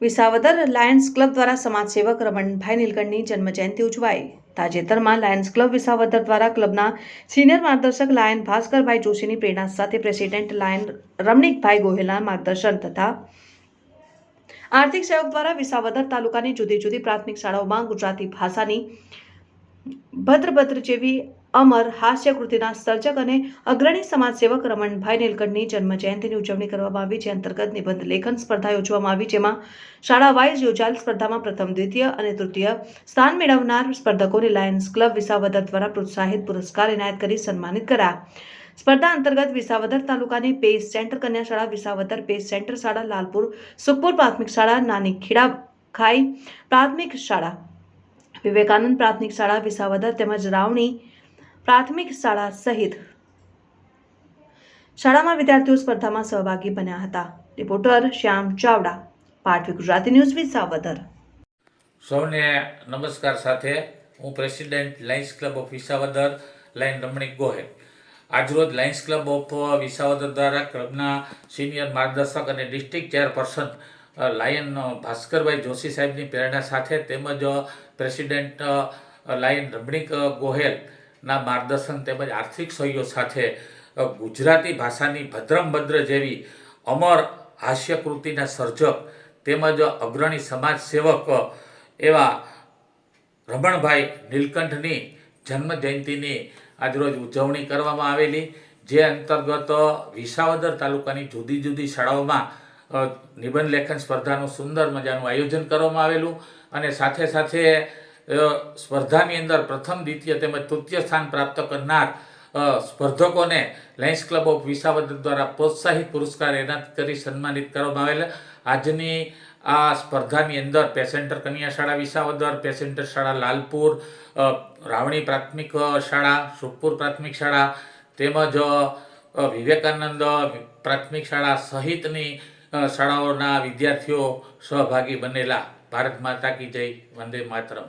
Visavadar Lions club દ્વારા સમાજસેવક રમણભાઈ નીલકંઠની જન્મજયંતિ ઉજવાઈ. તાજેતરમાં લાયન્સ ક્લબ વિસાવદર દ્વારા ક્લબના સિનિયર માર્ગદર્શક લાયન ભાસ્કરભાઈ જોશીની પ્રેરણા સાથે પ્રેસિડેન્ટ લાયન રમણીકભાઈ ગોહિલના માર્ગદર્શન તથા આર્થિક સહયોગ દ્વારા વિસાવદર તાલુકાની જુદી જુદી પ્રાથમિક શાળાઓમાં ગુજરાતી ભાષાની ભદ્રભદ્ર જેવી અમર હાસ્યકૃતિના સર્જક અને અગ્રણી સમાજસેવક રમણભાઈ નીલકંઠની જન્મજયંતિની ઉજવણી કરવામાં આવી. જે અંતર્ગત નિબંધ લેખન સ્પર્ધા યોજવામાં આવી, જેમાં શાળા વાઇઝ યોજાયેલ સ્પર્ધામાં પ્રથમ, દ્વિતીય અને તૃતીય સ્થાન મેળવનાર સ્પર્ધકોને લાયન્સ ક્લબ વિસાવદર દ્વારા પ્રોત્સાહિત પુરસ્કાર એનાયત કરી સન્માનિત કર્યા. સ્પર્ધા અંતર્ગત વિસાવદર તાલુકાની પેજ સેન્ટર કન્યા શાળા, વિસાવદર પેજ સેન્ટર શાળા, લાલપુર સુખપુર પ્રાથમિક શાળા, નાની ખીડા ખાઈ પ્રાથમિક શાળા, વિવેકાનંદ પ્રાથમિક શાળા વિસાવદર તેમજ રાવણી પ્રાથમિક શાળા સહિત શાળામાં વિદ્યાર્થીઓ સ્પર્ધામાં સહભાગી બન્યા હતા. Reporter Shyam Chavda, Patvi Gujarati news, Visavadar. સૌને નમસ્કાર સાથે હું president lions club of Visavadar lion Ramnik Gohel. આજરોજ લાયન્સ ક્લબ ઓફ વિસાવદર દ્વારા ક્લબના સિનિયર માર્ગદર્શક અને district chairperson lion Bhaskarbhai Joshi સાહેબની પ્રેરણા સાથે તેમજ પ્રેસિડેન્ટ લાયન રમણીક ગોહેલના માર્ગદર્શન તેમજ આર્થિક સહયોગ સાથે ગુજરાતી ભાષાની ભદ્રમભદ્ર જેવી અમર હાસ્યકૃતિના સર્જક તેમજ અગ્રણી સમાજ સેવક એવા રમણભાઈ નીલકંઠની જન્મજયંતિની આજરોજ ઉજવણી કરવામાં આવેલી. જે અંતર્ગત વિસાવદર તાલુકાની જુદી જુદી શાળાઓમાં નિબંધ લેખન સ્પર્ધાનું સુંદર મજાનું આયોજન કરવામાં આવેલું અને સાથે સાથે સ્પર્ધાની અંદર પ્રથમ, દ્વિતીય તેમજ તૃતીય સ્થાન પ્રાપ્ત કરનાર સ્પર્ધકોને લાયન્સ ક્લબ ઓફ વિસાવદર દ્વારા પ્રોત્સાહિત પુરસ્કાર એનાયત કરી સન્માનિત કરવામાં આવેલા. આજની આ સ્પર્ધાની અંદર પેસેન્ટર કન્યા શાળા વિસાવદર, પેસેન્ટર શાળા લાલપુર, રાવણી પ્રાથમિક શાળા, સુખપુર પ્રાથમિક શાળા તેમજ વિવેકાનંદ પ્રાથમિક શાળા સહિતની શાળાઓના વિદ્યાર્થીઓ સહભાગી બનેલા. ભારત માતા કી જય, વંદે માતરમ.